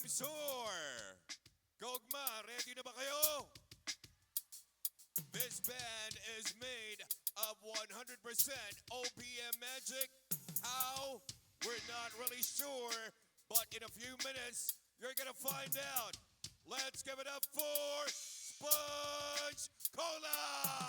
Sure! Gogma, ready na ba kayo? This band is made of 100% OPM magic. How? We're not really sure, but in a few minutes, you're gonna find out. Let's give it up for Sponge Cola!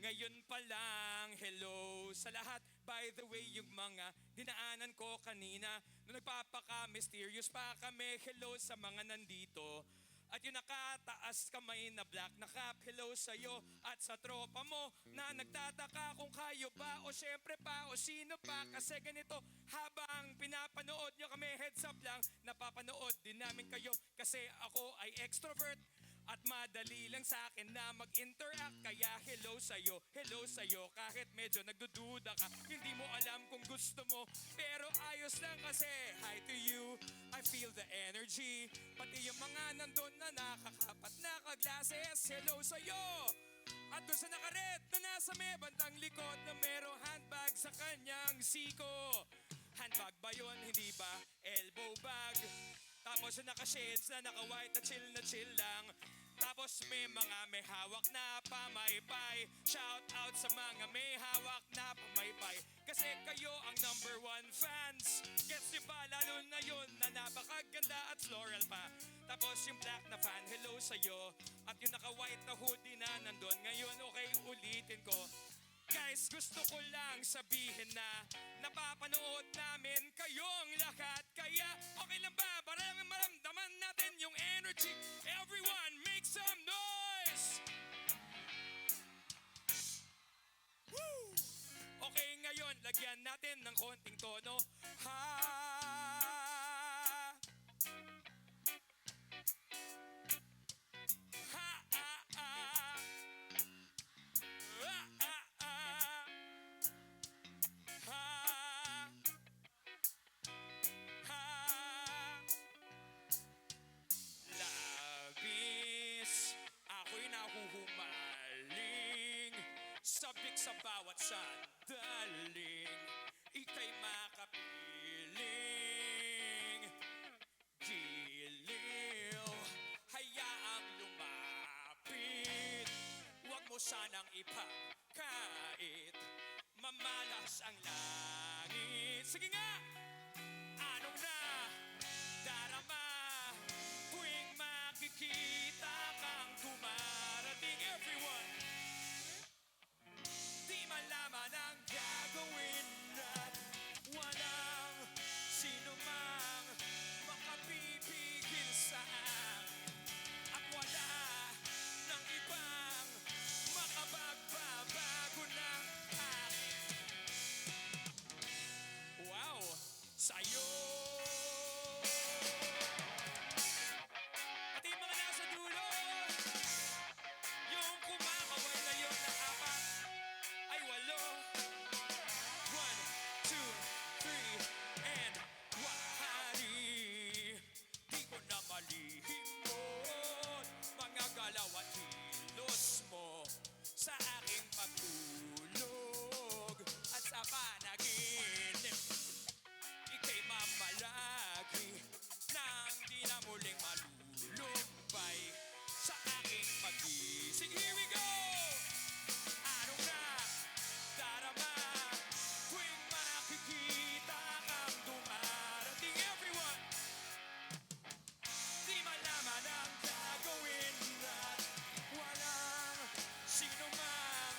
Ngayon pa lang, hello sa lahat. By the way, yung mga dinaanan ko kanina, nung nagpapaka-mysterious pa kami, hello sa mga nandito. At yung nakataas kamay na black na cap, hello sa'yo at sa tropa mo na nagtataka kung kayo ba o syempre pa o sino pa. Kasi ganito, habang pinapanood nyo kami, heads up lang, napapanood din namin kayo kasi ako ay extrovert. At madali lang sa akin na mag-interact. Kaya hello sa'yo. Kahit medyo nagdududa ka, hindi mo alam kung gusto mo, pero ayos lang kasi hi to you, I feel the energy. Pati yung mga nandun na nakakapat na kaglases, hello sa'yo. At doon sa nakared na nasa may bandang likod na merong handbag sa kanyang siko. Handbag ba yun? Hindi ba? Elbow bag. Tapos yung naka-shades na naka-white na chill lang. Tapos may hawak na pamaypay. Shout out sa mga may hawak na pamaypay. Kasi kayo ang #1 fans. Gets niyo ba? Lalo na yun na napakaganda at floral pa. Tapos yung black na fan, hello sa'yo. At yung naka-white na hoodie na nandun. Ngayon, okay, ulitin ko. Guys, gusto ko lang sabihin na napapanood namin kayong lahat. Kaya okay lang ba? Para lang maramdaman natin yung energy. Everyone, make some noise! Woo! Okay, ngayon, lagyan natin ng konting tono. Ha! Ha! Ah, ah. Ah, ah, ah. Ha! Ha! Labis, ako'y nahuhumaling, sabik sa bawat sandaling, ika'y makapiling. Giliw, hayaang lumapit, huwag mo sanang ipagkait, mamalas ang langit. Sige nga! Anong darama tuwing makikita kang dumarating? Everyone, di malaman ang gagawin at walang sino mang makapipigil sa akin. At wala ng ibang makapagbabago ng akin. Wow! Sa'yo! At yung mga nasa dulo, yung kumakaway na yun na 4 ay 8. 1, 2, 3, and wahari. Di ko na malihimot mga galaw at kilos mo sa aking pagtulog at sa panaginip. Ika'y mamalagi nang di na muling malulumbay sa aking pag-isig. Here we go! Anong darama tuwing makikita kang dumarating? Everyone, di malaman ang gagawin at walang sino mang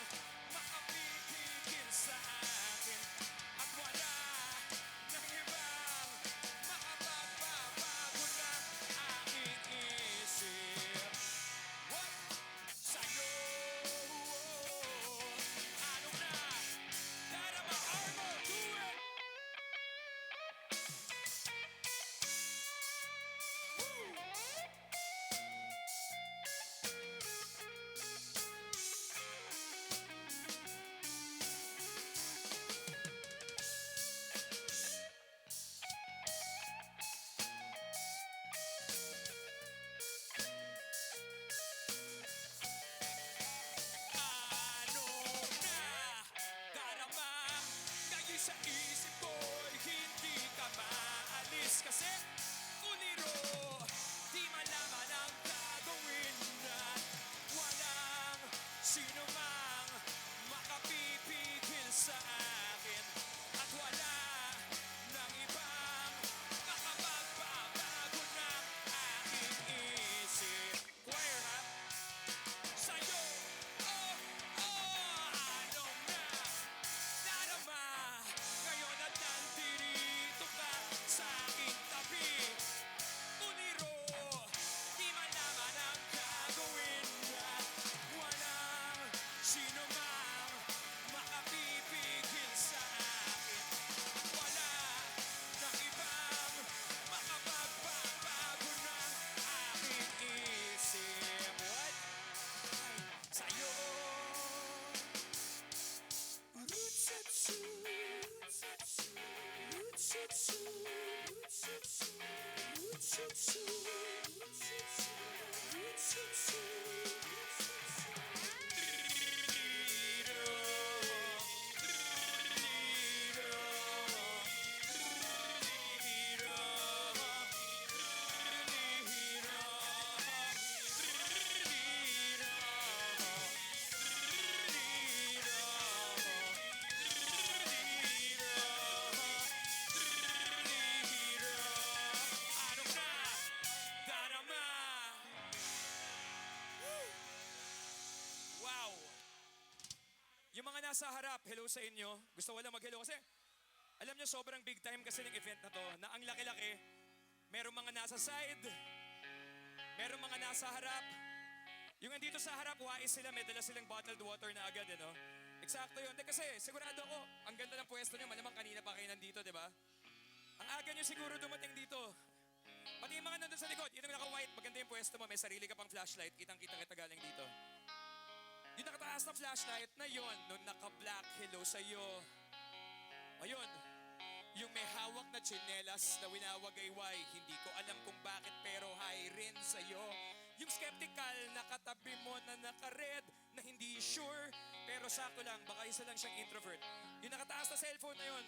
makapipigil sa akin. At wala ng ibang makapagbabago ng aking isip. What? Sa'yo! Anong darama? Armo, do it! Woo! Ano darama? Ngayon sa isip ko'y hindi ka maalis. Kasi kuniro, di malaman ang gagawin at walang sino mang makapipigil sa akin. At wala ng ibang makapagbabago ng aking isip. Choir, ha? Sa'yo, oh, oh, Ano ka? Darama! Wow! Yung mga nasa harap, hello sa inyo. Gusto ko lang mag-hello kasi alam nyo, sobrang big time kasi ng event na to na ang laki-laki. Merong mga nasa side, merong mga nasa harap. Yung andito sa harap, wais sila, may dala silang bottled water na agad, no? Eksakto yun. Kasi sigurado ako, ang ganda ng pwesto nyo, malamang kanina pa kayo nandito, di ba? Ang aga nyo siguro dumating dito. Pati yung mga nandun sa likod, yun ang naka-white, maganda yung pwesto mo, may sarili ka pang flashlight, kitang-kita kita galing dito. Yung nakataas na flashlight na yon, nung naka-black, hello sa'yo. Ayun, yung may hawak na tsinelas na winawagayway, hindi ko alam kung bakit pero hi rin sa'yo. Yung skeptical na katabi mo na naka-red, na hindi sure, pero sakto lang, baka isa lang siyang introvert. Yung nakataas na cellphone na yun,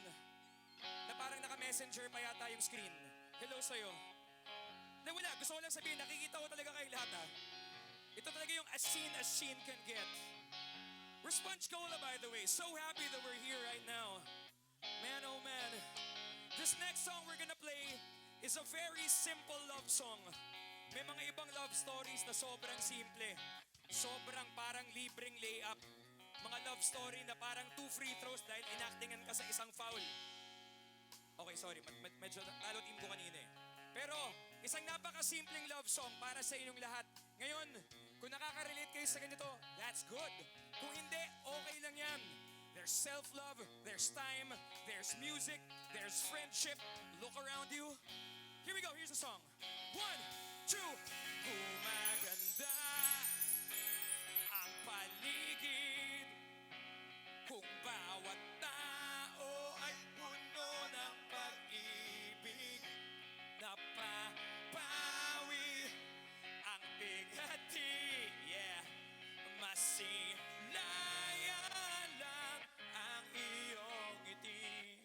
na parang naka-messenger pa yata yung screen. Hello sa'yo. Na wala, gusto ko lang sabihin, nakikita ko talaga kayong lahat ha. Ito talaga yung as seen can get. We're Sponge Cola by the way. So happy that we're here right now. Man, oh man. This next song we're gonna play is a very simple love song. May mga ibang love stories na sobrang simple. Sobrang parang libreng layup. Mga love story na parang 2 free throws dahil inactingan ka sa isang foul. Okay, sorry. Medyo talo team ko kanina eh. Pero, isang napaka-simpleng love song para sa inyong lahat. Ngayon, kung nakaka-relate kayo sa ganito, that's good. Kung hindi, okay lang yan. There's self-love, there's time, there's music, there's friendship. Look around you. Here we go, here's the song. 1, 2, gumaganda ang paligid kung bawat tao ay puno ng pag-ibig. Napapawi ang bigati, yeah. Masilaya lang ang iyong ngiti.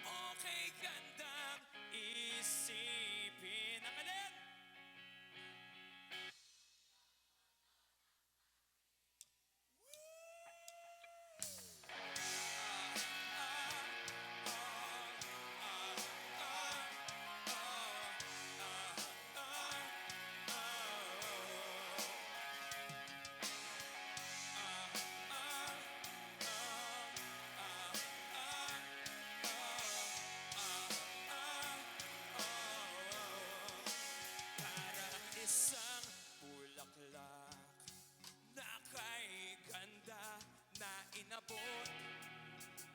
Okay, gandang isipin. Ang alin? Parang isang bulaklak na kay ganda na inabot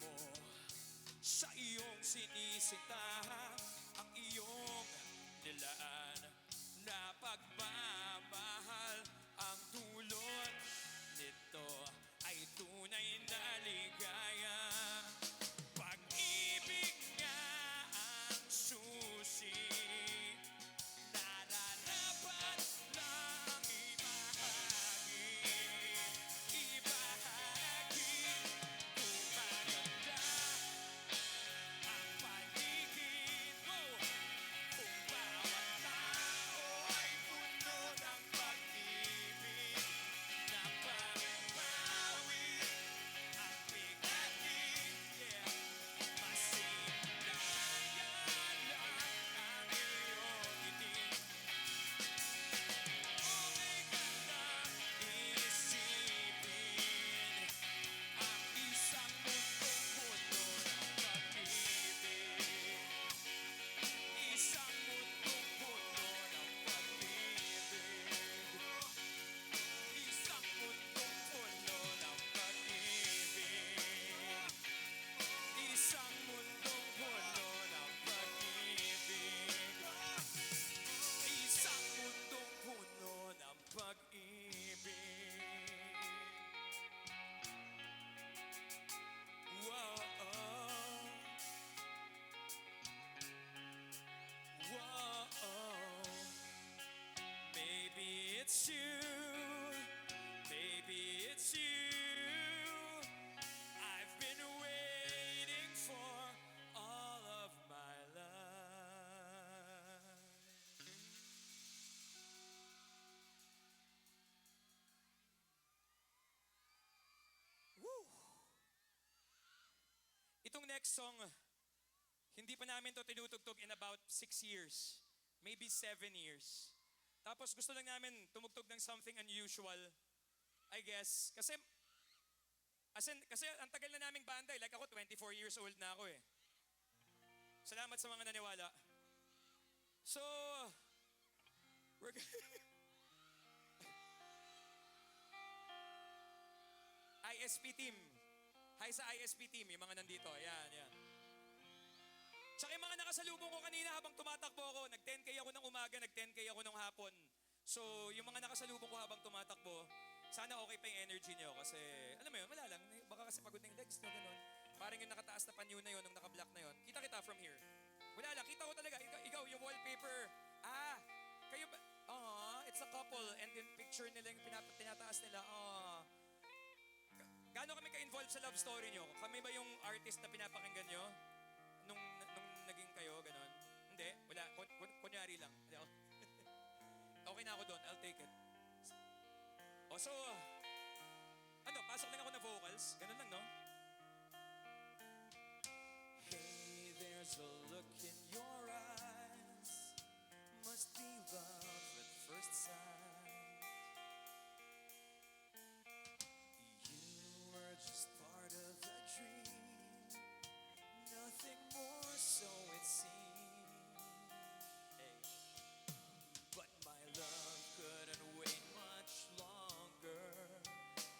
mo sa iyong sinisita ang iyong nilaan na pagmamahal ang dulot nito ay tunay na ligaya. Pag-ibig nga ang susi. Nararapat lang ibahagi, gumaganda ang paligid mo kung bawat tao ay puno next song, hindi pa namin to tinutugtog in about 6 years. Maybe 7 years. Tapos gusto lang namin tumugtog ng something unusual. I guess. Kasi ang tagal na naming banda eh. Like ako, 24 years old na ako eh. Salamat sa mga naniwala. So, we're ISP team. Hi sa ISP team, yung mga nandito. Ayan, yan. Tsaka yung mga nakasalubong ko kanina habang tumatakbo ako, nag-10K ako ng umaga, nag-10K ako ng hapon. So, yung mga nakasalubong ko habang tumatakbo, sana okay pa yung energy niyo kasi, alam mo yun, wala lang. Baka kasi pagod na yung legs, no, ganun. Parang yung nakataas na panyo na yun, nung naka-black na yun. Kita from here. Wala lang, kita ko talaga. Ikaw yung wallpaper. Kayo ba? It's a couple. And yung picture nila, yung tinataas nila. Gaano kami ka-involved sa love story nyo? Kami ba yung artist na pinapakinggan nyo? Nung naging kayo, ganon? Hindi, wala. Kunyari lang. Okay na ako doon. I'll take it. So, pasok lang ako na vocals. Ganon lang, no? Hey, there's a look in your eyes. Must be love at first sight. You were just part of a dream. Nothing more, so it seemed. Hey. But my love couldn't wait much longer.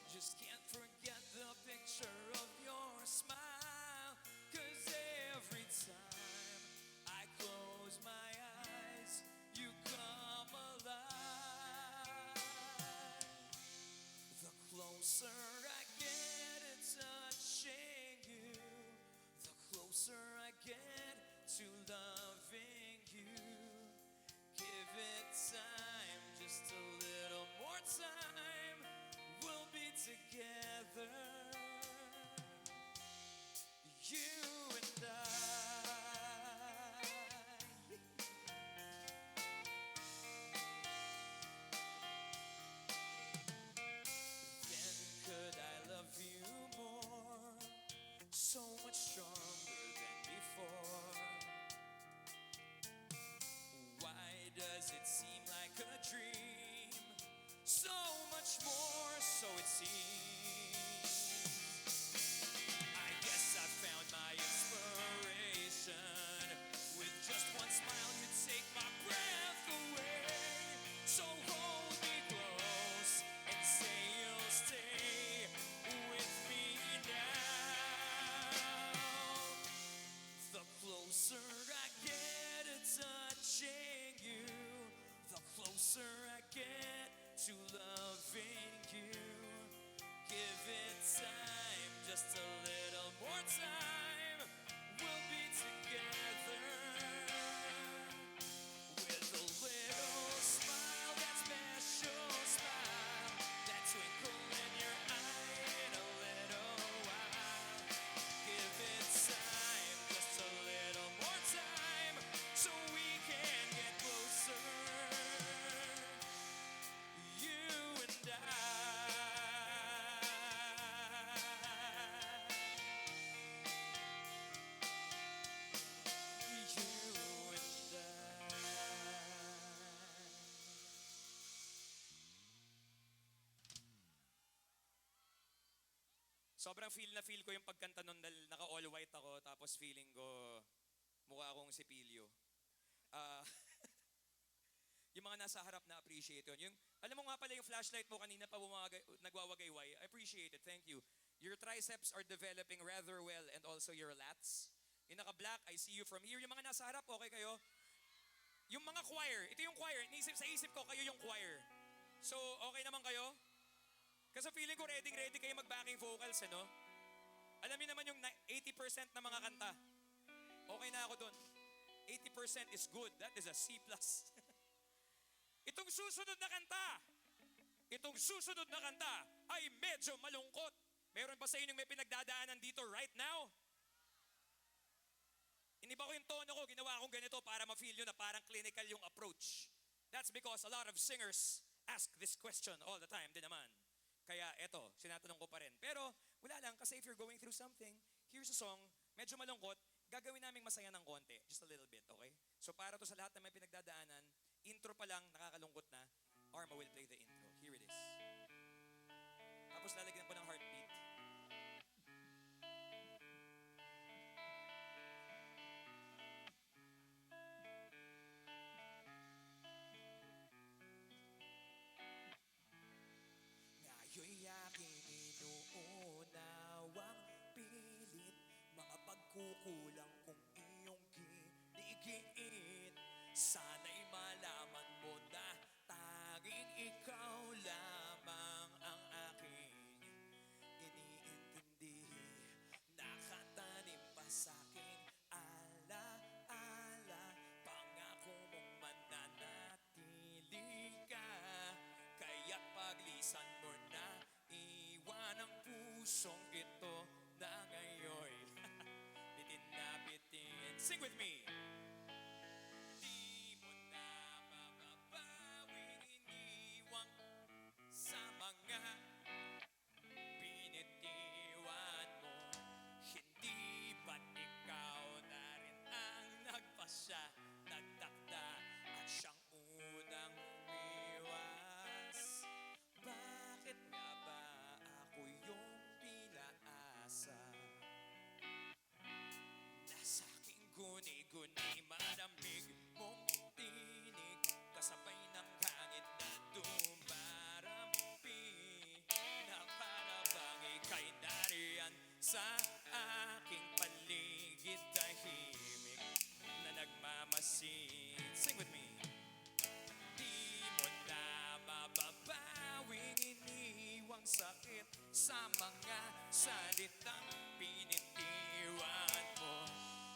Just can't forget the picture of your smile. 'Cause every time I close my eyes, you come alive. The closer I get at touching you, the closer I get to loving you. Give it time, just a little more time. We'll be together, you and I. Then could I love you more, so much stronger than before? Why does it seem like a dream? So much more, so it seems. I guess I found my inspiration. With just one smile, you take my breath away. So hold me close and say you'll stay with me now. The closer I get at touching you, the closer I get to loving you. Give it time, just a little more time. We'll be together. With a little smile, that special smile, that twinkle in your eye in a little while. Give it time, just a little more time, so we can get closer. You and I. Sobrang feel ko yung pagkanta nun dahil naka all white ako tapos feeling ko mukha akong si Pilio. Yung mga nasa harap na appreciate yun. Alam mo nga pala yung flashlight mo kanina pa nagwawagayway. I appreciate it. Thank you. Your triceps are developing rather well and also your lats. Yung naka-black, I see you from here. Yung mga nasa harap, okay kayo? Yung mga choir, ito yung choir. Sa isip ko, kayo yung choir. So, okay naman kayo? Kasi feeling ko ready kayo mag-backing vocals, no? Alam niyo naman yung 80% na mga kanta. Okay na ako dun. 80% is good. That is a C+. Itong susunod na kanta ay medyo malungkot. Meron ba sa inyong may pinagdadaanan dito right now? Iniba ko yung tono ko, ginawa akong ganito para ma-feel nyo na parang clinical yung approach. That's because a lot of singers ask this question all the time din naman. Kaya eto, sinatanong ko pa rin. Pero wala lang, kasi if you're going through something, here's a song, medyo malungkot, gagawin naming masaya ng konti, just a little bit, okay? So para to sa lahat na may pinagdadaanan, intro pa lang, nakakalungkot na, Arma will play the intro. Here it is. Tapos lalagyan ko ng heartbeat. Ngayon'y aking inuunawang pilit mga pagkukulang kong iyong ginigiit. Sana'y malaman mo na tanging ikaw lamang ang aking iniintindi. Nakatanim pa sa'king ala-ala, pangako mong mananatili ka. Kaya't paglisan mo na iwan ang pusong ito na ngayon bitin na bitin. Sing with me! Di mo na mababawing iniwang sa mga binitiwan mo. Hindi ba't ikaw na rin ang nagpasya, nagtakda at siyang unang umiwas? Bakit nga ba ako yung pinaasa? Nasa aking guni-guni, malamig mong tinig, kasabay ng hangin na dumarampi, na para bang ika'y nariyan sa aking paligid, tahimik na nagmamasid. Sing with me! Di mo na mababawing iniwang sakit sa mga salitang binitiwan mo.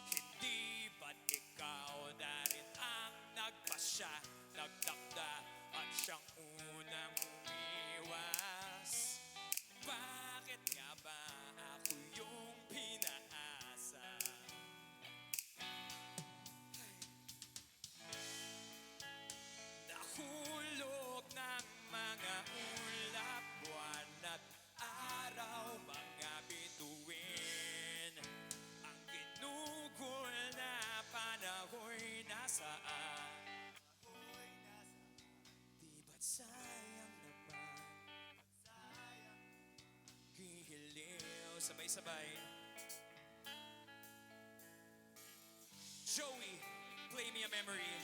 Hindi ba't ikaw na rin ang nagpasya, nagtakda at siyang unang umiwas? Bakit nga ba ako yung pinaasa? Nahulog ng mga ulap, buwan at araw, mga bituin. Ang ginugol na panahoy nasaan? Di ba't sayang naman? Gihiliw, sabay-sabay. Joey, play me a memory.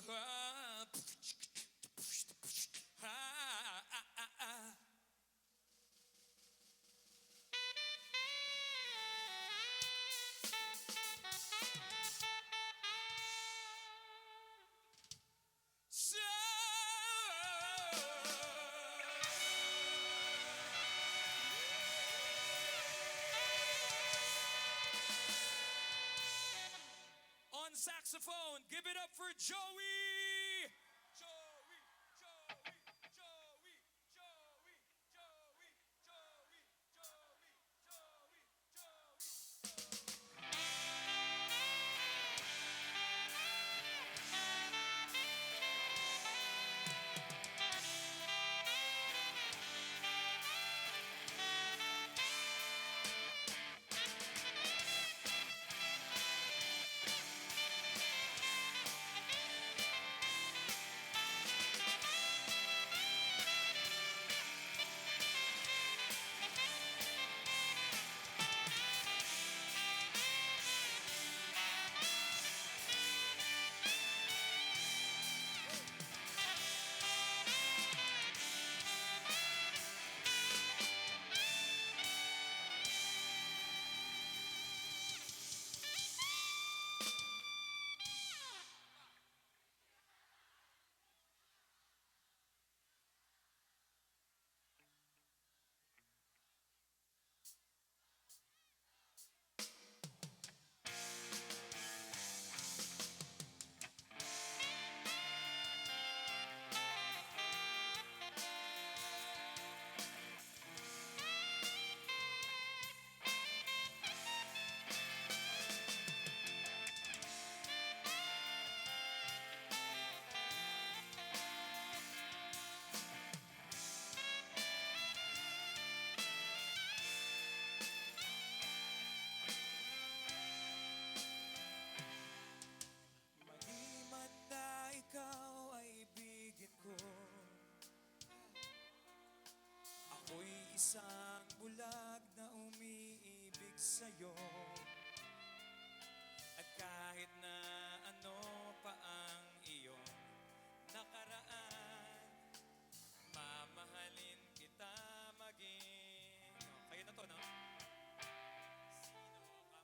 So, on saxophone, give it up for Joey! Joey, Joey, Joey, Joey, Joey, Joey, Joey, Joey, Joey. Mali man na ikaw ay ibigin ko, ako'y isang bulag na umiibig sa'yo. At kahit na ano pa ang iyong nakaraan, mamahalin kita maging... Kayo na to, no? Sino ka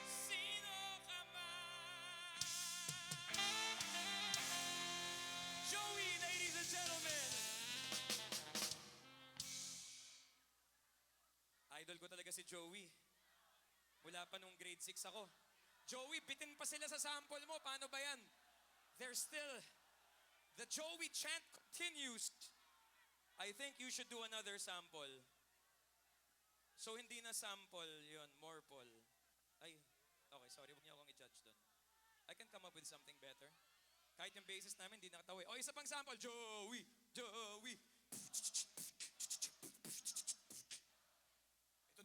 Sino ka man? Joey, ladies and gentlemen! Idol ko talaga si Joey. Mula pa nung grade 6 ako. Joey, bitin pa sila sa sample mo. Paano ba yan? There's still... The Joey chant continues. I think you should do another sample. So hindi na sample yon, more Paul. Ay, okay, sorry, huwag niyo akong i-judge doon. I can come up with something better. Kahit yung basis namin, hindi nakatawi. O, isa pang sample. Joey, Joey.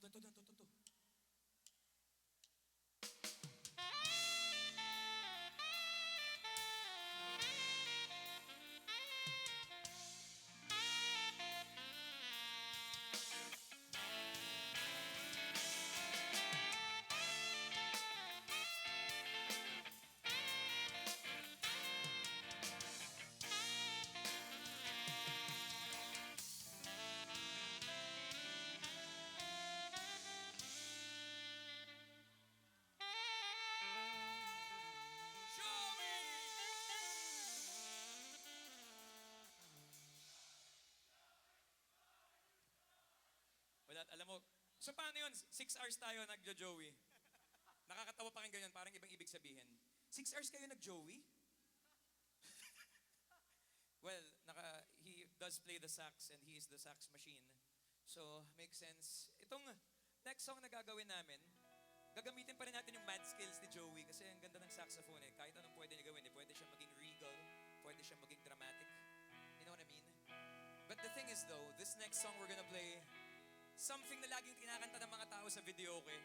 Ito. Wala, alam mo, so paano yun? 6 hours tayo nagjo-Joey. Nakakatawa pa rin ganyan, parang ibang ibig sabihin. 6 hours kayo nag-Joey? Well, he does play the sax and he is the sax machine. So, makes sense. Itong next song na gagawin namin, gagamitin pa rin natin yung mad skills ni Joey kasi ang ganda ng saxophone eh. Kahit anong pwede niya gawin eh. Pwede siya maging regal, pwede siya maging dramatic. You know what I mean? But the thing is though, this next song we're gonna play something na laging kinakanta ng mga tao sa video, okay?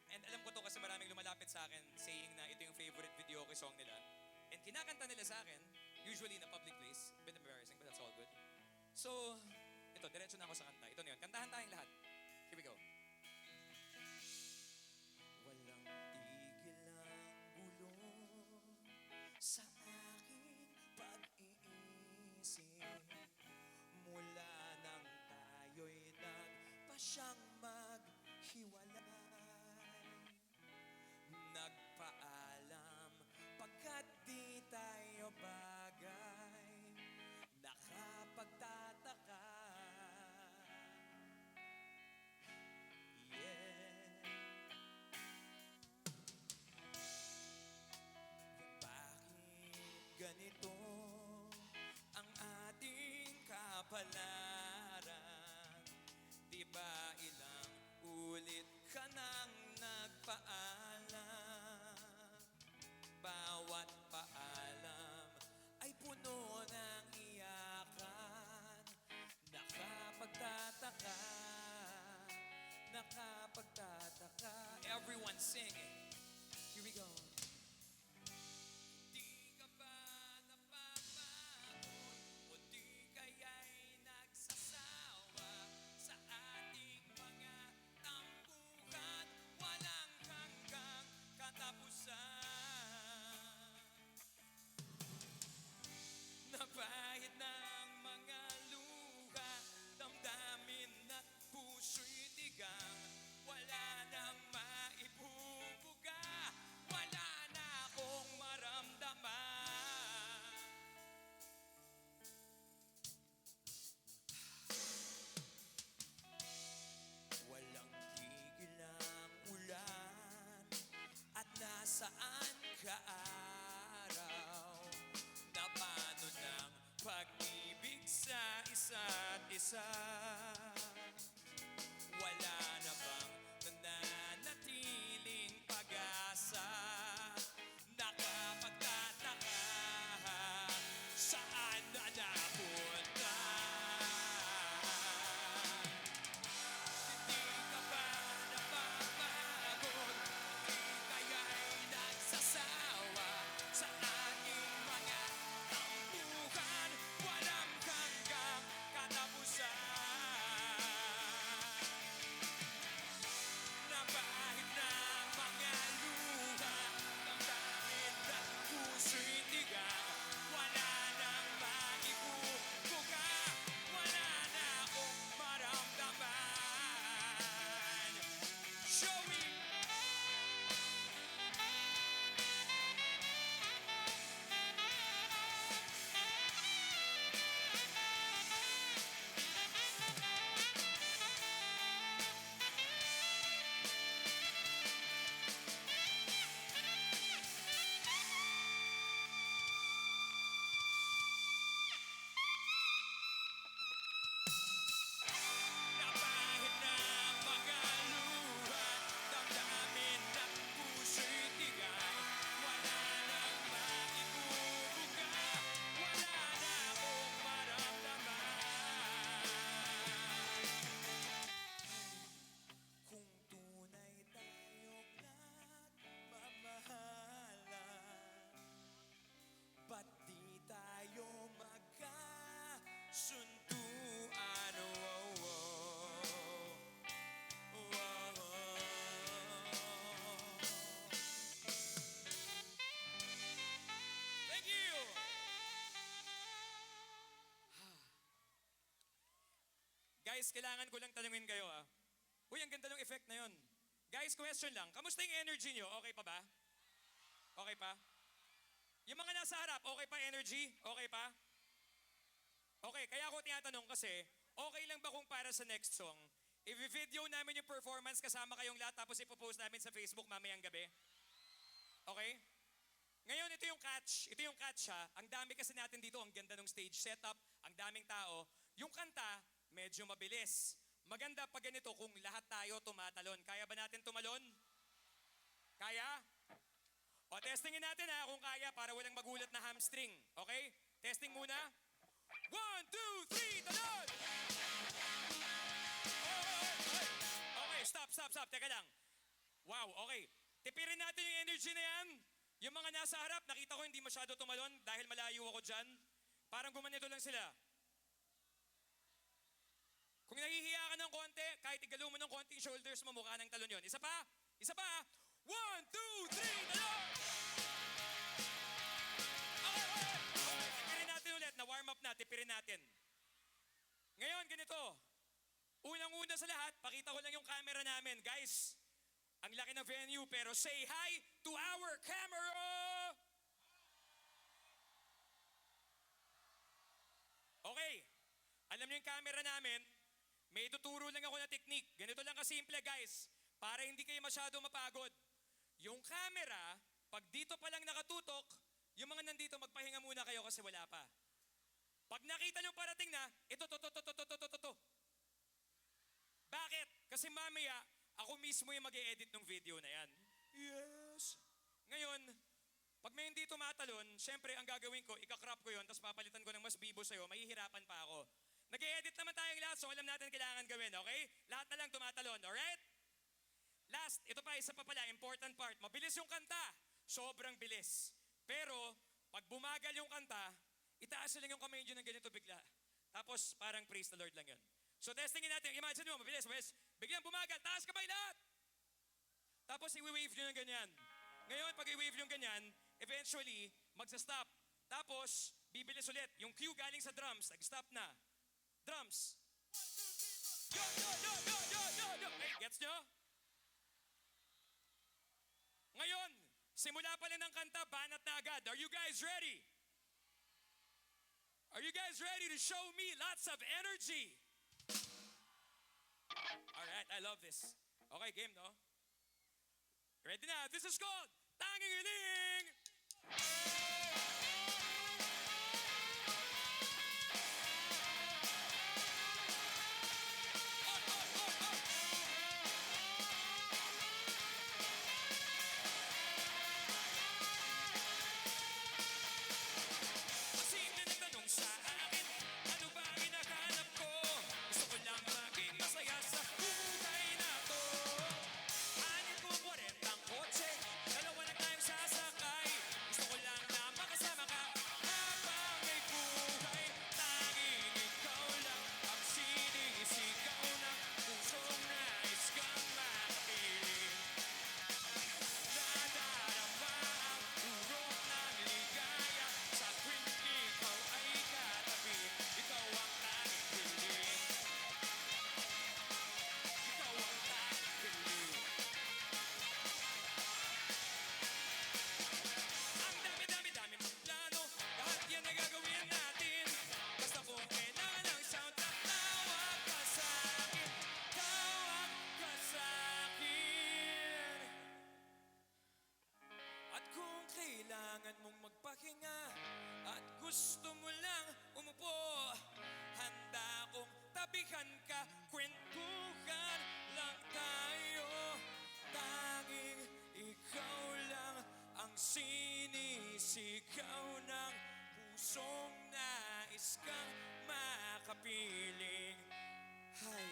And alam ko to kasi maraming lumalapit sa akin. song nila. And kinakanta nila sa akin, usually in a public place. A bit embarrassing, but that's all good. So, ito, diretso na ako sa kanta. Ito na yun. Kantahan tayong lahat. Here we go. Walang tigil ang gulo sa aking pag-iisip. Mula nang tayo'y nagpasyang maghiwalay. Nagpaalam pagkat di tayo bagay. Nakapagtataka. Yeah. Bakit ganito ang ating kapalaran? Di ba ilang ulit ka nang nagpaalam? Bawat paalam ay puno ng iyakan. Nakapagtataka, nakapagtataka. Everyone sing it. Here we go. Di ka ba napapagod o di kaya'y nagsasawa sa ating mga tampuhan? Walang hanggang katapusan. Nabahid ng mga luha, damdamin at puso'y tigang. Wala nang maibubuga, wala na akong maramdaman. Walang tigil ang ulan, at nasaan ka araw? Na paano ng pag-ibig sa isa't isa? Wala na bang nananatiling pag-asa? Nakapagtataka, saan na napunta? Hindi ka ba napapagod? Di kaya'y nagsasawa sa ating mga tampuhan? Walang hanggang katapusan. Nabahid ng mga luha, damdamin at puso'y tigang. Wala nang maibubuga, wala na akong maramdaman. Joey! Nabahid ng mga luha, damdamin at puso'y tigang. Wala nang maibubuga, wala na akong maramdaman. Kung tunay tayong nagmamahalan, ba't di tayo magkasunduan? Oh, oh, oh, oh. Thank you! Guys, kailangan ko lang tanungin kayo Uy, ang ganda ng effect na yon. Guys, question lang. Kamusta yung energy nyo? Okay pa ba? Okay pa? Yung mga nasa harap, okay pa energy? Okay pa? Okay, kaya ako tinatanong kasi, okay lang ba kung para sa next song, i-video namin yung performance kasama kayong lahat tapos ipopost namin sa Facebook mamayang gabi? Okay? Ngayon, ito yung catch. Ito yung catch Ang dami kasi natin dito, ang ganda ng stage setup, ang daming tao. Yung kanta, medyo mabilis. Maganda pag ganito kung lahat tayo tumatalon. Kaya ba natin tumalon? Kaya? O, testingin natin kung kaya para walang magulat na hamstring. Okay? Testing muna. 1, 2, 3, talon! Okay, stop. Teka lang. Wow, okay. Tipirin natin yung energy na yan. Yung mga nasa harap, nakita ko hindi masyado tumalon dahil malayo ako dyan. Parang gumanito lang sila. Kung nahihiya ka ng konti, kahit igalaw mo ng konting shoulders mo, mukha ng talon yun. Isa pa! Isa pa! 1, 2, 3, talon! Okay. Tipirin natin ulit. Na-warm up na, tipirin natin. Ngayon, ganito. Unang-una sa lahat, pakita ko lang yung camera namin. Guys, ang laki ng venue, pero say hi to our camera! Okay. Alam niyo yung camera namin, may tuturo lang ako na technique. Ganito lang kasimple, guys. Para hindi kayo masyado mapagod. Yung camera, pag dito pa lang nakatutok, yung mga nandito, magpahinga muna kayo kasi wala pa. Pag nakita nyo parating na, ito. Bakit? Kasi mamaya, ako mismo yung mag-e-edit ng video na yan. Yes. Ngayon, pag may hindi tumatalon, syempre ang gagawin ko, ika-crop ko yun, tapos papalitan ko ng mas bibo sa'yo, mahihirapan pa ako. Nag-e-edit naman tayong lahat, so alam natin kailangan gawin, okay? Lahat na lang tumatalon, alright? Last, ito pa, isa pa pala, important part. Mabilis yung kanta. Sobrang bilis. Pero, pag bumagal yung kanta, itaas lang yung kamay nyo ng ganito bigla. Tapos, parang praise the Lord lang yun. So, testingin natin. Imagine mo, mabilis. Biglang bumagal, taas kamay lahat. Tapos, i-wave nyo ng ganyan. Ngayon, pag i-wave nyo ganyan, eventually, magsa-stop. Tapos, bibilis ulit. Yung cue galing sa drums, nag-stop na. Drums. Yo! Hey, gets nyo? Ngayon, simula pa lang ng kanta, banat na agad. Are you guys ready? Are you guys ready to show me lots of energy? Alright, I love this. Okay, game, no? Ready na? This is called Tanging Hiling! Masimple na tanong sa akin, ano ba ang hinahanap ko? Gusto ko lang maging masaya sa buhay na to. Hanin ko 40 kotse, dalawa na tayong sasakay. Gusto ko lang na makasama ka habang may buhay. Tanging ikaw lang ang sinisigaw ng pusong nais kang makapiling. Nadarama ang urok ng ligaya sa tuwing ikaw ay katabi. Ikaw ang tanging hiling. Ikaw ang tanging hiling. Ang dami mong plano, lahat yan ay gagawin natin. Basta kung kailangan ng soundtrack, tawag ka sa'kin. Tawag ka sa'kin. At kung kailangan mong magpahinga at gusto mo lang umupo, handa kong tabihan ka, kwentuhan lang tayo. Tanging ikaw lang ang sinisigaw ng pusong nais kang makapiling. Hay,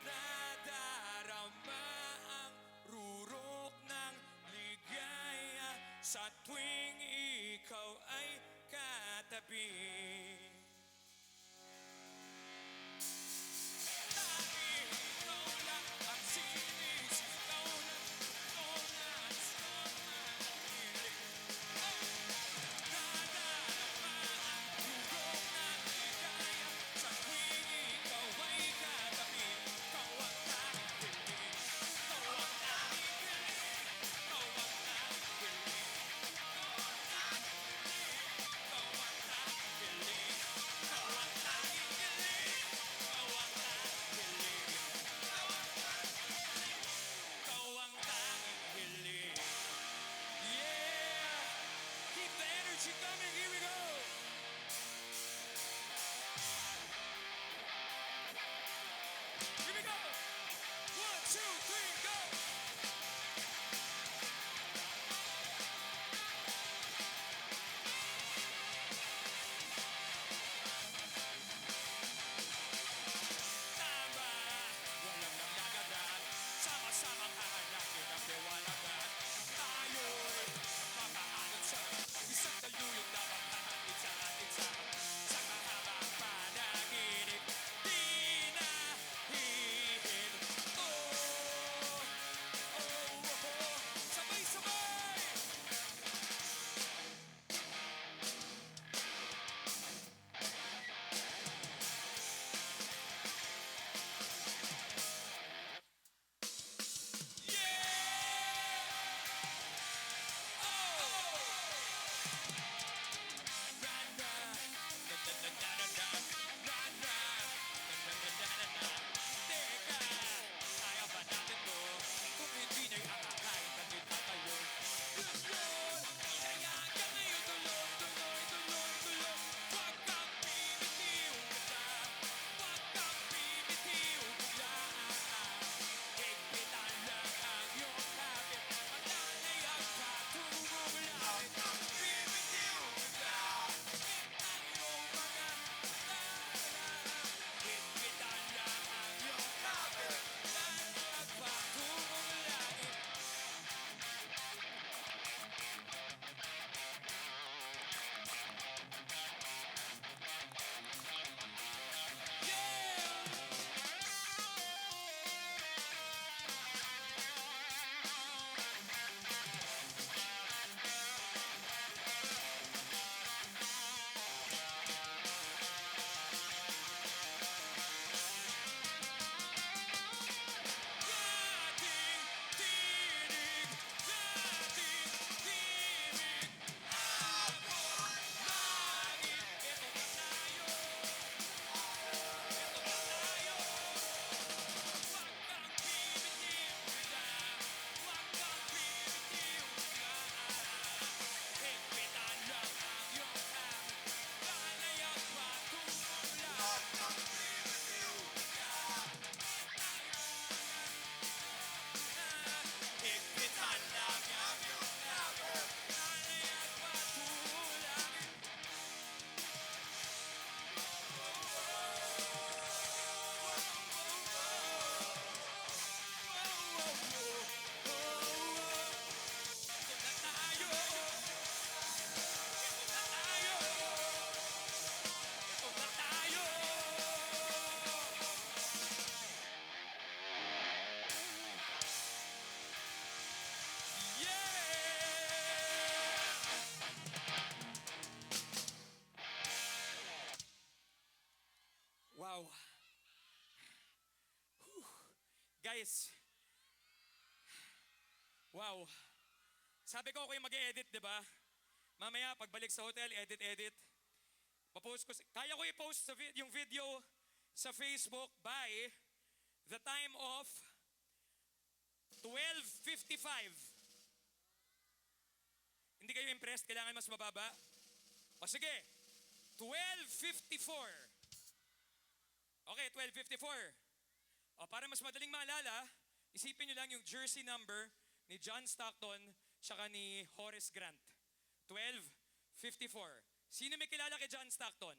nadarama ang rurok ng ligaya sa tuwing ikaw ay katabi. Tanging ikaw lang ang sinisigaw ng pusong nais kang makapiling. Nadarama ang rurok ng ligaya sa tuwing ikaw ay katabi. Ikaw ang tanging hiling. Ikaw ang tanging hiling. Ikaw ang tanging hiling. Ikaw ang tanging hiling. Ikaw ang tanging hiling. guys. Wow. Sabi ko ako yung mag-edit, di ba? Mamaya, pagbalik sa hotel, edit. Papost ko, kaya ko i-post yung video sa Facebook by the time of 12:55. Hindi kayo impressed? Kailangan mas mababa? O sige, 12:54. Okay, 12:54. O para mas madaling maalala, isipin nyo lang yung jersey number ni John Stockton tsaka ni Horace Grant. 12:54. Sino may kilala kay John Stockton?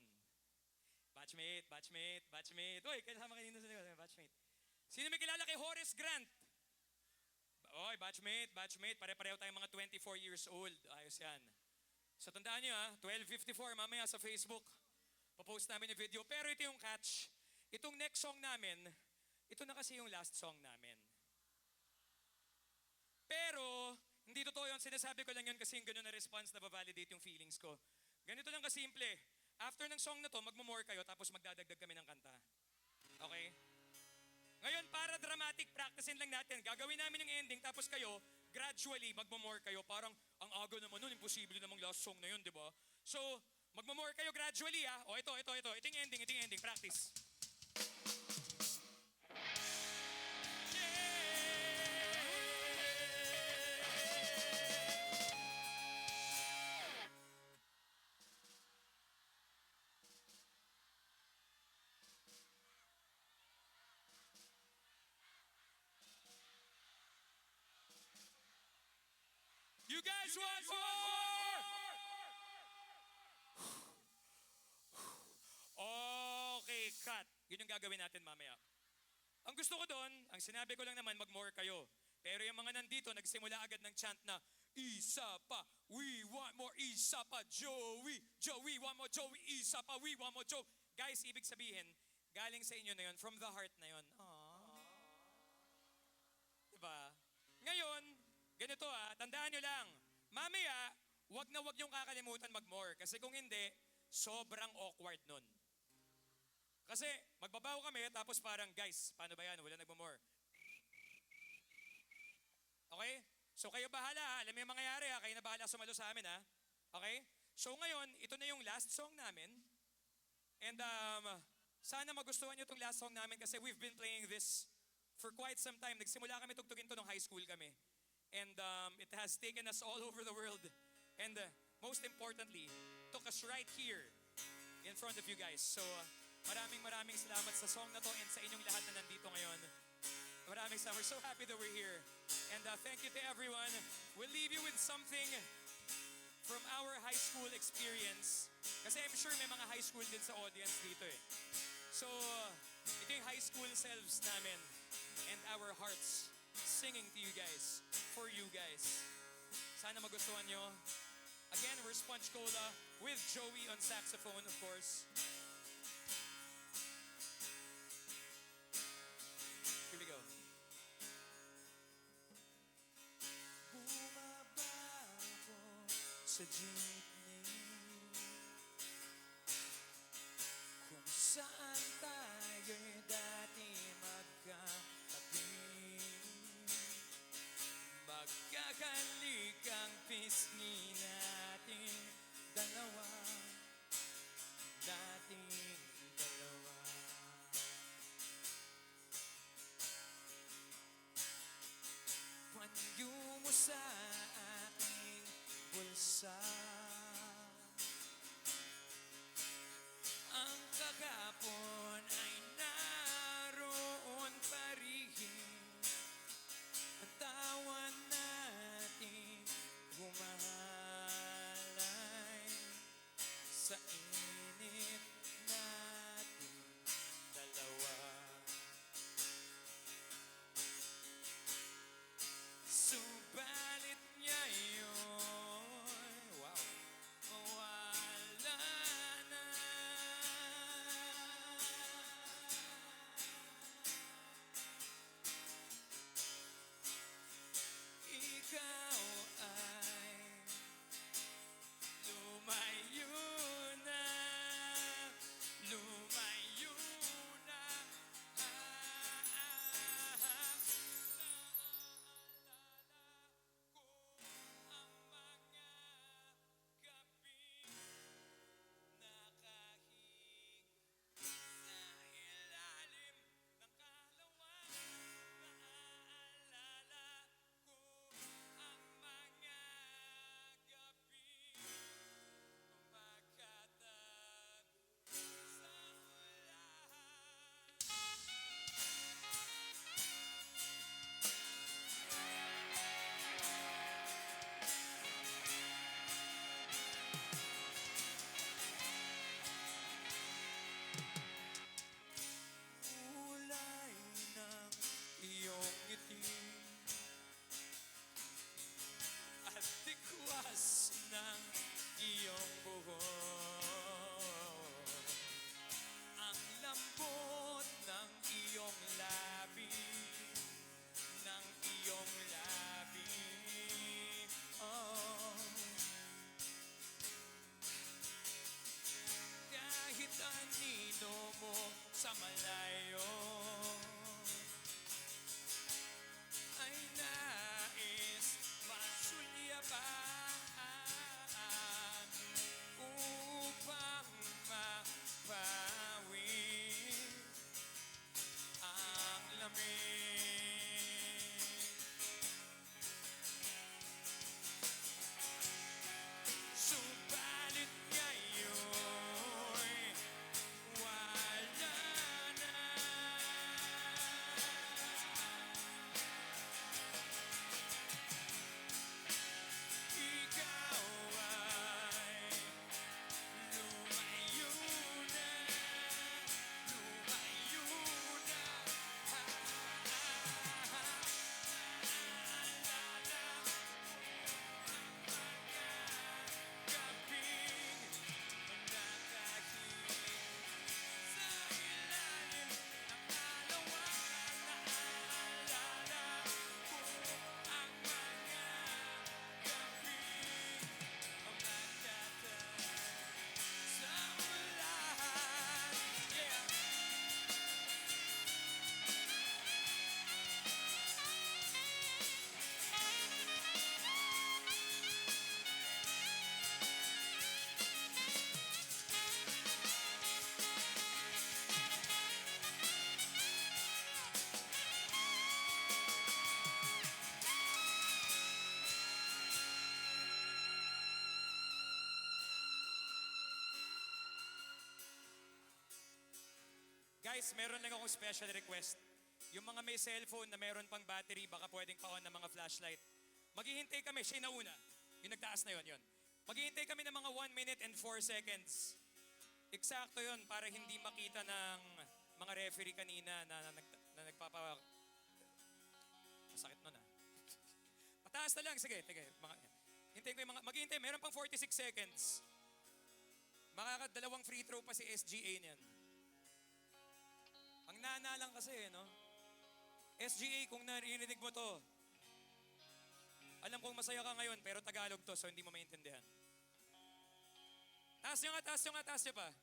Batchmate. Uy, kasama kanina sa likod. Batchmate. Sino may kilala kay Horace Grant? Oy, batchmate. Pare-pareho tayong mga 24 years old. Ayos yan. So tandaan nyo 12:54 mamaya sa Facebook. Papost namin yung video. Pero ito yung catch. Itong next song namin, ito na kasi yung last song namin. Pero, hindi totoo yun. Sinasabi ko lang yun kasi yung ganun na response na babalidate yung feelings ko. Ganito lang kasimple. After ng song na to, magmumore kayo tapos magdadagdag kami ng kanta. Okay? Ngayon, para dramatic, practicein lang natin. Gagawin namin yung ending tapos kayo, gradually, magmumore kayo. Parang, ang aga naman nun, imposible namang last song na yun, di ba? So, magmumore kayo gradually O, ito. Ito yung ending. Practice. You guys want more? Okay, cut. Yun yung gagawin natin mamaya. Ang gusto ko doon, ang sinabi ko lang naman, mag-more kayo. Pero yung mga nandito, nagsimula agad ng chant na, Isa pa, we want more, isa pa, Joey, want more, Joey, isa pa, we want more, Joey. Guys, ibig sabihin, galing sa inyo na yun, from the heart na yun. Diba? Ngayon, ganito tandaan nyo lang, mamaya, wag na wag yung kakalimutan mag-more. Kasi kung hindi, sobrang awkward nun. Kasi magbabaw kami, tapos parang, guys, paano ba yan? Wala nagmamore. Okay? So kayo bahala alam mo yung mangyayari kayo na bahala sumalo sa amin Okay? So ngayon, ito na yung last song namin. And sana magustuhan nyo itong last song namin kasi we've been playing this for quite some time. Nagsimula kami tugtugin to nung high school kami. And it has taken us all over the world. And most importantly, took us right here in front of you guys. So maraming salamat sa song na to and sa inyong lahat na nandito ngayon. Maraming salamat. We're so happy that we're here. And thank you to everyone. We'll leave you with something from our high school experience. Kasi I'm sure may mga high school din sa audience dito So, ito yung high school selves namin and our hearts singing to you guys, for you guys. Sana magustuhan nyo. Again, we're Sponge Cola with Joey on saxophone, of course. Here we go. Bumaba ako sa jeepney kung saan tayo'y dati magkatabi. Magkakalikang pisngi nating dalawa. Panyo mo sa aking bulsa. Ang kagapon ay naroon pa rin. Ang tawa natin gumahalay. Guys, meron lang akong special request. Yung mga may cellphone na meron pang battery, baka pwedeng pa-on ng mga flashlight. Maghihintay kami, siya yung nauna. Yung nagtaas na yun. Maghihintay kami ng mga 1 minute and 4 seconds. Eksakto yun para hindi makita ng mga referee kanina na nagpapa... Masakit nun ah. Pataas na lang, sige. Hintayin ko yung mga... Maghihintay, meron pang 46 seconds. Makakadalawang free throw pa si SGA niyan. Ang nana lang kasi no? SGA, kung narinig mo to, alam kong masaya ka ngayon, pero Tagalog to, so hindi mo maintindihan. Taas nyo pa.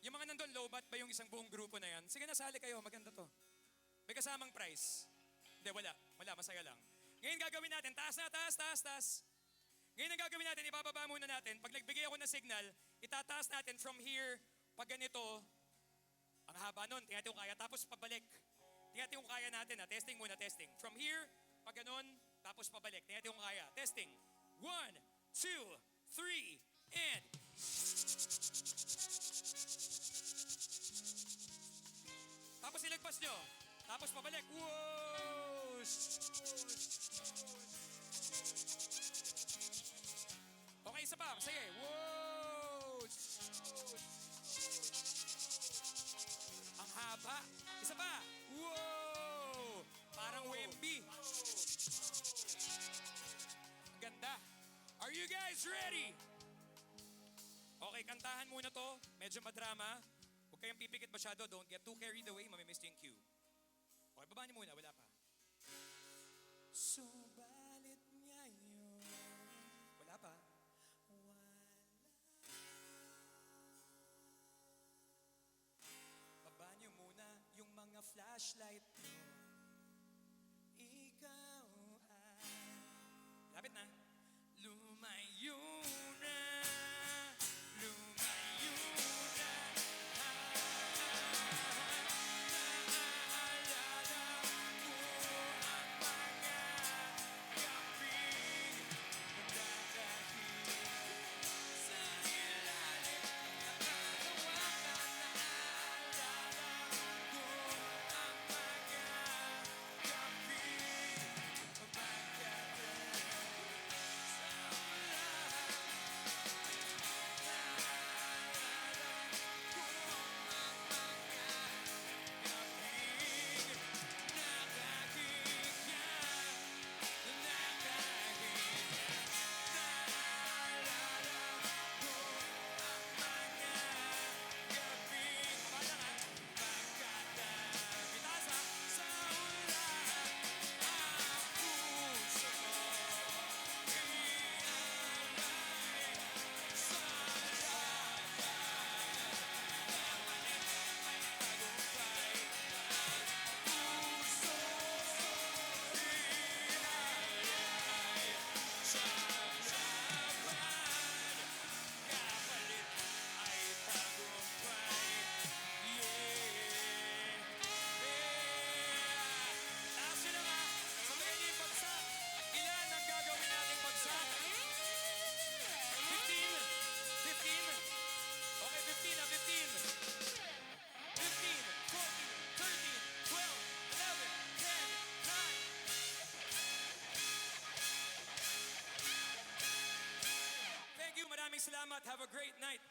Yung mga nandun, low bat ba yung isang buong grupo na yan? Sige, nasali kayo, maganda to. May kasamang prize. Hindi, wala, masaya lang. Ngayon gagawin natin, taas. Ngayon ang gagawin natin, ibababa muna natin. Pag nagbigay ako ng signal, itataas natin from here, pag ganito, ang haba nun, tingnan natin kung kaya, tapos pabalik. Tingnan natin kung kaya natin, ha? Testing muna, testing. From here, pag ganun, tapos pabalik. Tingnan natin kung kaya. Testing. 1, 2, 3, and... Tapos ilagpas nyo. Tapos pabalik. Whoa! Okay, isa pa. Sige. Whoa! Ang haba. Isa pa. Whoa! Parang Wemby. Ganda. Are you guys ready? Okay, kantahan muna to. Medyo madrama. Huwag kayong pipikit masyado. Don't get too carried away. Mamimiss yung cue. Okay, baba niyo muna. Wala pa. Subalit ngayon. Wala pa. Baba niyo muna yung mga flashlight mo. Ikaw ay... Lapit na. Lumayo na. Lumayo na. Naalala ko ang mga gabing nagdadahil sa ilalim ng katawakan. Naalala ko ang mga gabing magdadahil sa ulan. Thank you, maraming salamat. Have a great night.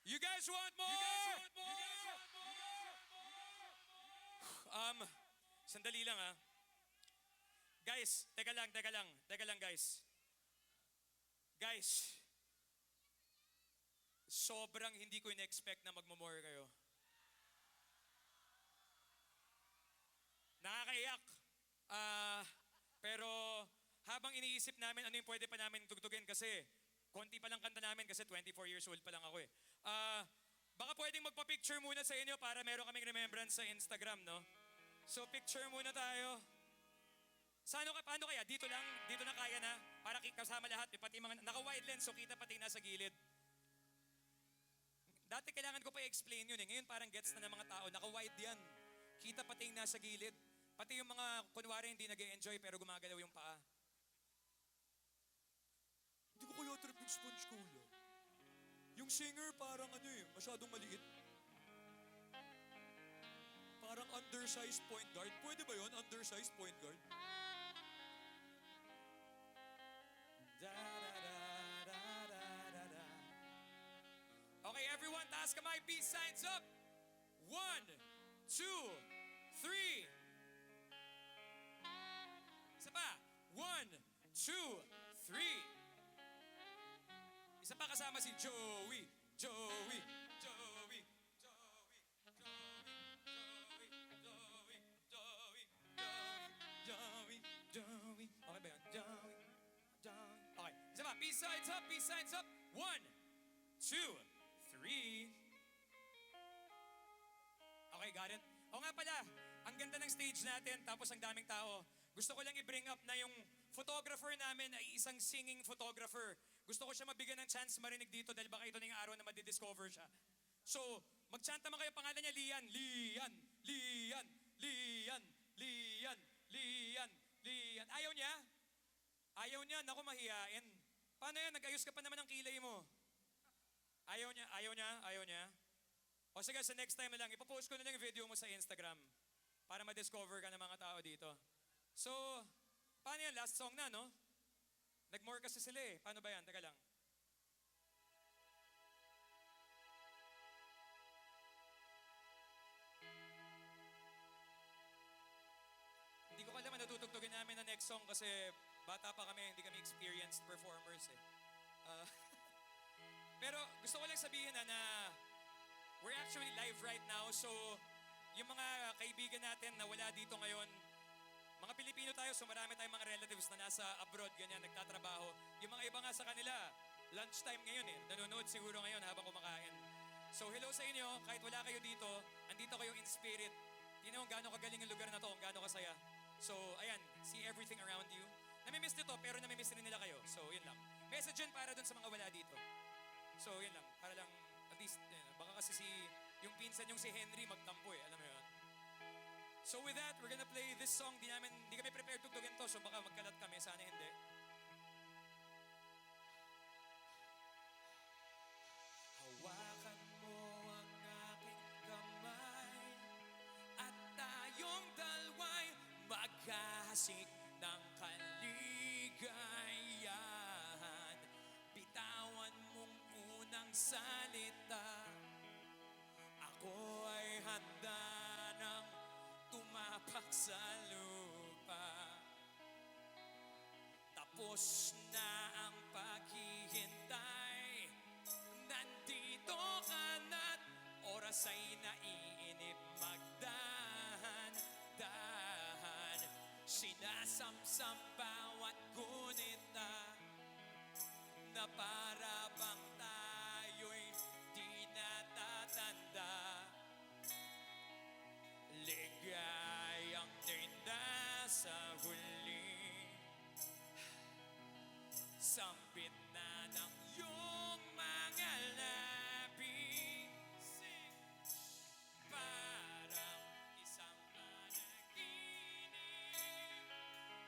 You guys want more? Sandali lang Guys, teka lang guys. Guys, sobrang hindi ko in-expect na magmamore kayo. Nakakaiyak. Pero habang iniisip namin ano yung pwede pa namin tugtugin kasi konti pa lang kanta namin kasi 24 years old pa lang ako baka pwedeng magpa-picture muna sa inyo para meron kaming remembrance sa Instagram, no? So picture muna tayo. Paano kaya? Dito na kaya na? Para kasama lahat, pati mga naka-wide lens so kita pati nasa gilid. Dati kailangan ko pa i-explain yun eh. Ngayon parang gets na ng mga tao. Naka-wide yan. Kita pati yung nasa gilid. Pati yung mga kunwari hindi nag-e-enjoy pero gumagalaw yung paa. Hindi ko kaya trip yung sponge cola. Yung singer parang ano eh, masyadong maliit. Parang undersized point guard. Pwede ba yun? Undersized point guard? Okay, everyone, taas kamay. Peace signs up. 1, 2, 3. Isa pa. 1, 2, 3. Isa pa kasama si Joey. Joey. Joey. Joey. Joey. Joey. Joey. Joey. Joey. Joey. Okay ba yun? Joey. Joey. Okay. Isa pa. Peace signs up. Peace signs up. 1, 2, 3. Okay, got it? O nga pala, ang ganda ng stage natin, tapos ang daming tao. Gusto ko lang i-bring up na yung photographer namin ay isang singing photographer. Gusto ko siya mabigyan ng chance marinig dito dahil baka ito na yung araw na madidiscover siya. So, mag-chant naman kayo pangalan niya, Lian. Lian, Lian, Lian, Lian, Lian, Lian. Ayaw niya? Ayaw niya, naku mahihain. Paano yan? Nag-ayos ka pa naman ng kilay mo. Ayaw niya, ayaw niya, ayaw niya. O sige, sa next time na lang, ipopost ko na lang yung video mo sa Instagram para ma-discover ka ng mga tao dito. So, paano yan? Last song na, no? Nag-more kasi sila eh. Paano ba yan? Teka lang. Hindi ko alam na natutugtugin namin na next song kasi bata pa kami, hindi kami experienced performers eh. Pero gusto ko lang sabihin na we're actually live right now. So, yung mga kaibigan natin na wala dito ngayon, mga Pilipino tayo, so marami tayong mga relatives na nasa abroad, ganyan, nagtatrabaho. Yung mga iba nga sa kanila, lunchtime ngayon eh. Nanonood siguro ngayon habang kumakain. So, hello sa inyo. Kahit wala kayo dito, andito kayo in spirit. Tingnan mo gaano kagaling yung lugar na to, gaano kasaya. So, ayan, see everything around you. Namimiss nyo to, pero namimiss rin nila kayo. So, yun lang. Message yun para dun sa mga wala dito. So, yun lang. Para lang, at least, baka kasi yung pinsan yung si Henry magtampo eh. Alam mo yun? So with that, we're gonna play this song. Di kami prepared tugtugin to, so baka magkalat kami. Sana hindi. Hawakan mo ang aking kamay at tayong dalawa'y maghahasik ng kaligayahan. Bitawan mong unang salita. Ako ay handa ng tumapak sa lupa. Tapos na ang paghihintay. Nandito ka na't oras ay naiinip. Magdahan-dahan, sinasamsam bawat gunita na para bang tayo'y di natatanda. Ligayang din nasa huli. Sambit na ng iyong mga labi. Sing. Parang isang panaginip.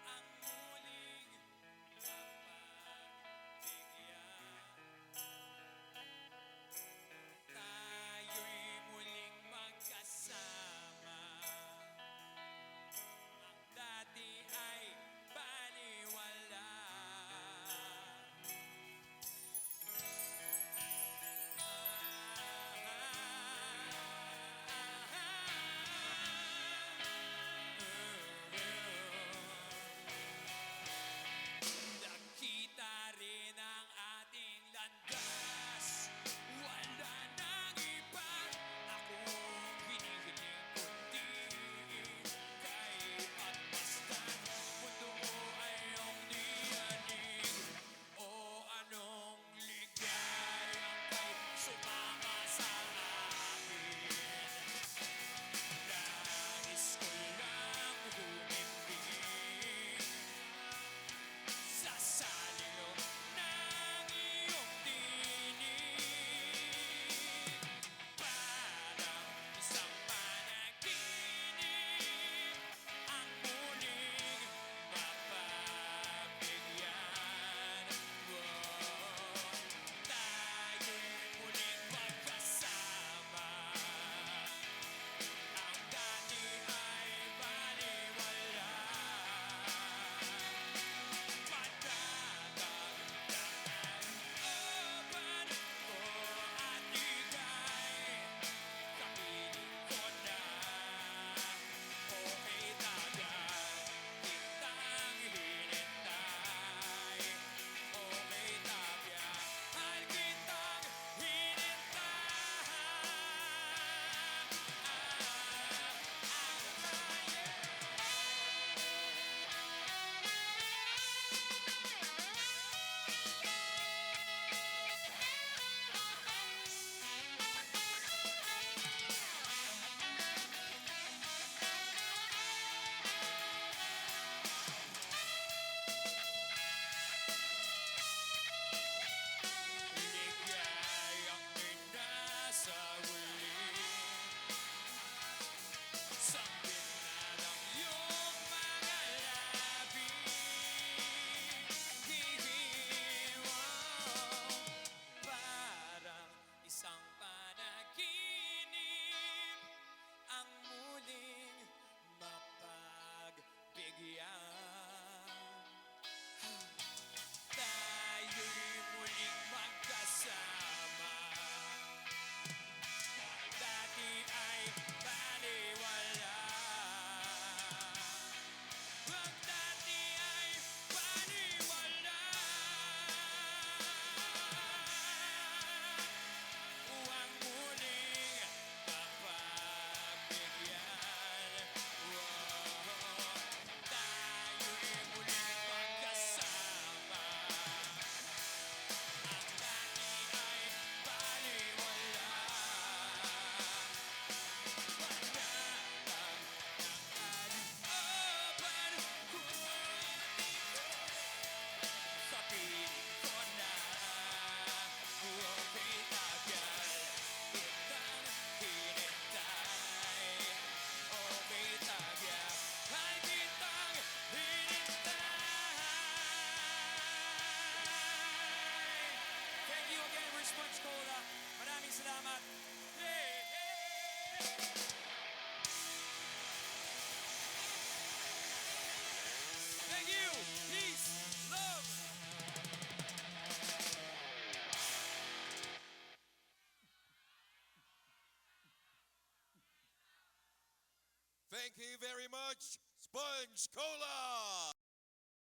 Ang muli salamat. Yay! Thank you. Peace. Love. Thank you very much, Sponge Cola.